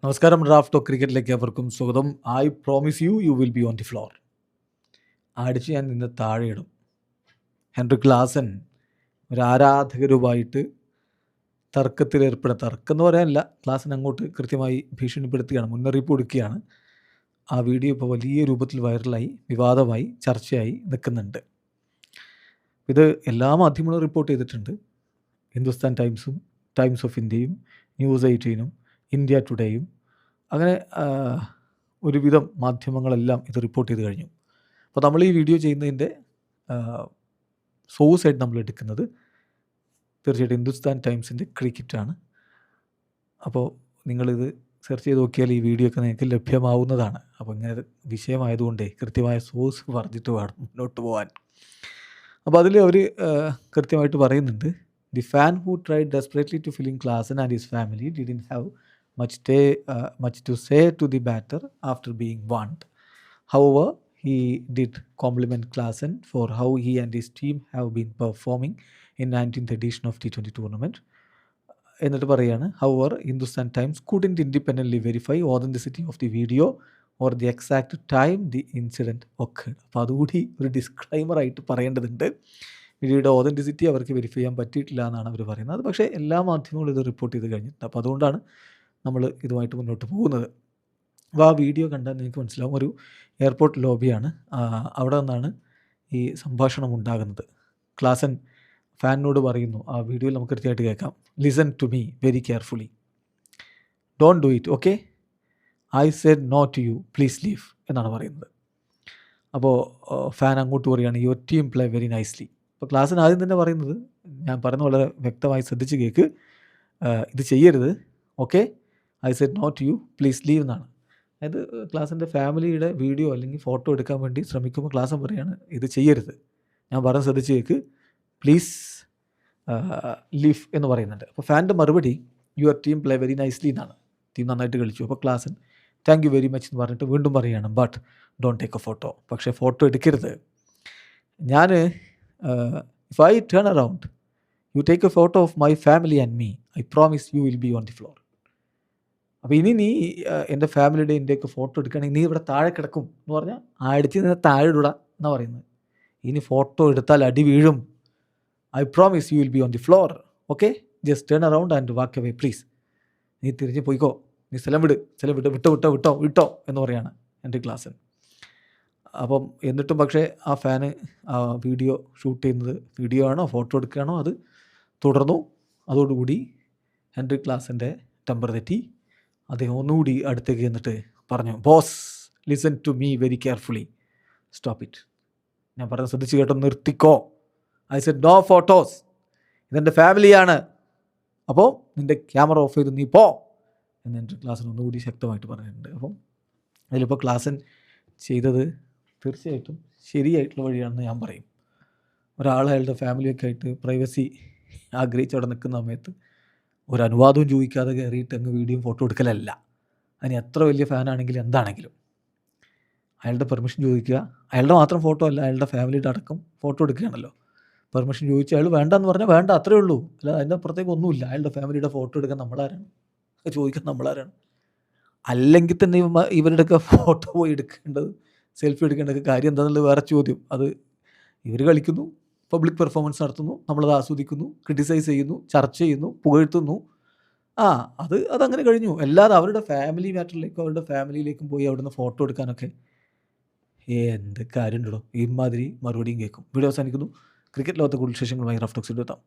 നമസ്കാരം. Draft of ക്രിക്കറ്റിലേക്ക് അവർക്കും സ്വാഗതം. I promise you will be on the floor. അടിച്ച് ഞാൻ നിന്ന് താഴെയിടും. ഹെൻറിക് ക്ലാസൻ ഒരു ആരാധകരുമായിട്ട് തർക്കം എന്ന് പറയാനല്ല, ക്ലാസൻ അങ്ങോട്ട് കൃത്യമായി ഭീഷണിപ്പെടുത്തുകയാണ്, മുന്നറിയിപ്പ് കൊടുക്കുകയാണ്. ആ വീഡിയോ ഇപ്പോൾ വലിയ രൂപത്തിൽ വൈറലായി, വിവാദമായി, ചർച്ചയായി നിൽക്കുന്നുണ്ട്. ഇത് എല്ലാ മാധ്യമങ്ങളും റിപ്പോർട്ട് ചെയ്തിട്ടുണ്ട്. ഹിന്ദുസ്ഥാൻ ടൈംസും, ടൈംസ് ഓഫ് ഇന്ത്യയും, ന്യൂസ് 18ഉം, ഇന്ത്യ ടുഡേയും, അങ്ങനെ ഒരുവിധം മാധ്യമങ്ങളെല്ലാം ഇത് റിപ്പോർട്ട് ചെയ്ത് കഴിഞ്ഞു. അപ്പോൾ നമ്മൾ ഈ വീഡിയോ ചെയ്യുന്നതിൻ്റെ സോഴ്സായിട്ട് നമ്മൾ എടുക്കുന്നത് തീർച്ചയായിട്ടും ഹിന്ദുസ്ഥാൻ ടൈംസിൻ്റെ ക്രിക്കറ്റാണ്. അപ്പോൾ നിങ്ങളിത് സെർച്ച് ചെയ്ത് നോക്കിയാൽ ഈ വീഡിയോ ഒക്കെ നിങ്ങൾക്ക് ലഭ്യമാവുന്നതാണ്. അപ്പോൾ ഇങ്ങനെ വിഷയമായതുകൊണ്ടേ കൃത്യമായ സോഴ്സ് പറഞ്ഞിട്ട് വേണം മുന്നോട്ട് പോകാൻ. അപ്പോൾ അതിൽ അവർ കൃത്യമായിട്ട് പറയുന്നുണ്ട്, the fan who tried desperately to fill in Klaasen and his family didn't have much to say to the batter after being warned. However, he did compliment Klaasen for how he and his team have been performing in 19th edition of T20 tournament. എന്നിട്ട് പറയാണ്, however, Hindustan Times couldn't independently verify authenticity of the video or the exact time the incident occurred. അപ്പോൾ അതുകൂടി ഒരു disclaimer ആയിട്ട് പറയേണ്ടതുണ്ട്. വീഡിയോയുടെ authenticity അവർക്ക് verify ചെയ്യാൻ പറ്റിയിട്ടില്ല എന്നാണ് അവർ പറയുന്നത്. അത് പക്ഷേ എല്ലാ മാധ്യമങ്ങളും ഇത് റിപ്പോർട്ട് ചെയ്ത് കഴിഞ്ഞിട്ടുണ്ട്. അപ്പോൾ അതുകൊണ്ടാണ് നമ്മൾ ഇതുമായിട്ട് മുന്നോട്ട് പോകുന്നത്. അപ്പോൾ ആ വീഡിയോ കണ്ടാൽ നിങ്ങൾക്ക് മനസ്സിലാവും, ഒരു എയർപോർട്ട് ലോബിയാണ്. അവിടെ നിന്നാണ് ഈ സംഭാഷണം ഉണ്ടാകുന്നത്. ക്ലാസൻ ഫാനിനോട് പറയുന്നു, ആ വീഡിയോയിൽ നമുക്ക് കൃത്യമായിട്ട് കേൾക്കാം, listen to me very carefully, don't do it, okay, I said no to you, please leave എന്നാണ് പറയുന്നത്. അപ്പോൾ ഫാൻ അങ്ങോട്ട് പറയുകയാണ്, your team play very nicely. അപ്പോൾ ക്ലാസൻ ആദ്യം തന്നെ പറയുന്നത്, ഞാൻ പറയുന്നത് വളരെ വ്യക്തമായി ശ്രദ്ധിച്ച് കേൾക്ക്, ഇത് ചെയ്യരുത്, okay, I said no to you, please leave എന്നാണ്. അതായത് ക്ലാസിൻ്റെ ഫാമിലിയുടെ വീഡിയോ അല്ലെങ്കിൽ ഫോട്ടോ എടുക്കാൻ വേണ്ടി ശ്രമിക്കുമ്പോൾ ക്ലാസൻ പറയുകയാണ്, ഇത് ചെയ്യരുത്, ഞാൻ പറഞ്ഞ് ശ്രദ്ധിച്ച് കേൾക്ക്, പ്ലീസ് ലീവ് എന്ന് പറയുന്നുണ്ട്. അപ്പോൾ ഫാൻ്റെ മറുപടി, your team play very nicely എന്നാണ്, ടീം നന്നായിട്ട് കളിച്ചു. അപ്പോൾ Klaasen thank you very much എന്ന് പറഞ്ഞിട്ട് വീണ്ടും പറയുകയാണ്, but don't take A photo, പക്ഷേ ഫോട്ടോ എടുക്കരുത്. ഞാൻ if I turn around you take A photo of my family and me, I promise you will be on the floor. അപ്പോൾ ഇനി നീ എൻ്റെ ഫാമിലിയുടെ എൻ്റെയൊക്കെ ഫോട്ടോ എടുക്കുകയാണെങ്കിൽ നീ ഇവിടെ താഴെ കിടക്കും എന്ന് പറഞ്ഞാൽ അടിച്ച് നിന്ന് താഴെ ഇടുക എന്നാണ് പറയുന്നത്. ഇനി ഫോട്ടോ എടുത്താൽ അടി വീഴും. I promise you will be on the floor, okay, just turn around and walk away please. നീ തിരിഞ്ഞ് പോയിക്കോ, നീ സ്ഥലം വിട്ടോ എന്ന് പറയാണ് എൻ്റെ ക്ലാസ്സിൽ. അപ്പം എന്നിട്ടും പക്ഷേ ആ ഫാന് ആ വീഡിയോ ഷൂട്ട് ചെയ്യുന്നത്, വീഡിയോ ആണോ ഫോട്ടോ എടുക്കുകയാണോ, അത് തുടർന്നു. അതോടുകൂടി ഹെൻറിക് ക്ലാസൻ്റെ ടെമ്പർ തെറ്റി. അദ്ദേഹം ഒന്നുകൂടി അടുത്തേക്ക് എന്നിട്ട് പറഞ്ഞു, boss listen to me very carefully, stop it, ഞാൻ പറഞ്ഞ ശ്രദ്ധിച്ച് കേട്ടോ, നിർത്തിക്കോ, ഐ സെഡ് നോ ഫോട്ടോസ്, ഇതെൻ്റെ ഫാമിലിയാണ്, അപ്പോൾ നിൻ്റെ ക്യാമറ ഓഫ് ചെയ്ത് നീ പോ എന്ന് എൻ്റെ ക്ലാസ്സിന് ഒന്നുകൂടി ശക്തമായിട്ട് പറഞ്ഞിട്ടുണ്ട്. അപ്പം അതിലിപ്പോൾ ക്ലാസൻ ചെയ്തത് തീർച്ചയായിട്ടും ശരിയായിട്ടുള്ള വഴിയാണെന്ന് ഞാൻ പറയും. ഒരാൾ അയാളുടെ ഫാമിലിയൊക്കെ ആയിട്ട് പ്രൈവസി ആഗ്രഹിച്ച് അവിടെ നിൽക്കുന്ന സമയത്ത് ഒരു അനുവാദവും ചോദിക്കാതെ കയറിയിട്ട് അങ്ങ് വീഡിയോയും ഫോട്ടോ എടുക്കലല്ല. അതിന് എത്ര വലിയ ഫാനാണെങ്കിലും എന്താണെങ്കിലും അയാളുടെ പെർമിഷൻ ചോദിക്കുക. അയാളുടെ മാത്രം ഫോട്ടോ അല്ല, അയാളുടെ ഫാമിലിയുടെ അടക്കം ഫോട്ടോ എടുക്കുകയാണല്ലോ. പെർമിഷൻ ചോദിച്ചാൽ അയാൾ വേണ്ടെന്ന് പറഞ്ഞാൽ വേണ്ട, അത്രേ ഉള്ളൂ. അല്ല, അതിൻ്റെ അപ്പുറത്തേക്ക് ഒന്നുമില്ല. അയാളുടെ ഫാമിലിയുടെ ഫോട്ടോ എടുക്കാൻ നമ്മളാരാണ്, ചോദിക്കാൻ നമ്മളാരാണ്? അല്ലെങ്കിൽ തന്നെ ഇവരുടെയൊക്കെ ഫോട്ടോ പോയി എടുക്കേണ്ടത്, സെൽഫി എടുക്കേണ്ടതൊക്കെ കാര്യം എന്താണെന്നുള്ളത് വേറെ ചോദ്യം. അത് ഇവർ കളിക്കുന്നു, പബ്ലിക് പെർഫോമൻസ് നടത്തുന്നു, നമ്മളത് ആസ്വദിക്കുന്നു, ക്രിട്ടിസൈസ് ചെയ്യുന്നു, ചർച്ച ചെയ്യുന്നു, പുകഴ്ത്തുന്നു. അതങ്ങനെ കഴിഞ്ഞു. അല്ലാതെ അവരുടെ ഫാമിലി മാറ്ററിലേക്കും അവരുടെ ഫാമിലിയിലേക്കും പോയി അവിടുന്ന് ഫോട്ടോ എടുക്കാനൊക്കെ എന്ത് കാര്യമുണ്ടോ? ഇമാതിരി മറുപടിയും കേൾക്കും. വീഡിയോ അവസാനിക്കുന്നു. ക്രിക്കറ്റ് ലോകത്തെ കൂടുതൽ വിശേഷങ്ങളുമായി റഫ് ടോക്സിൽ എത്താം.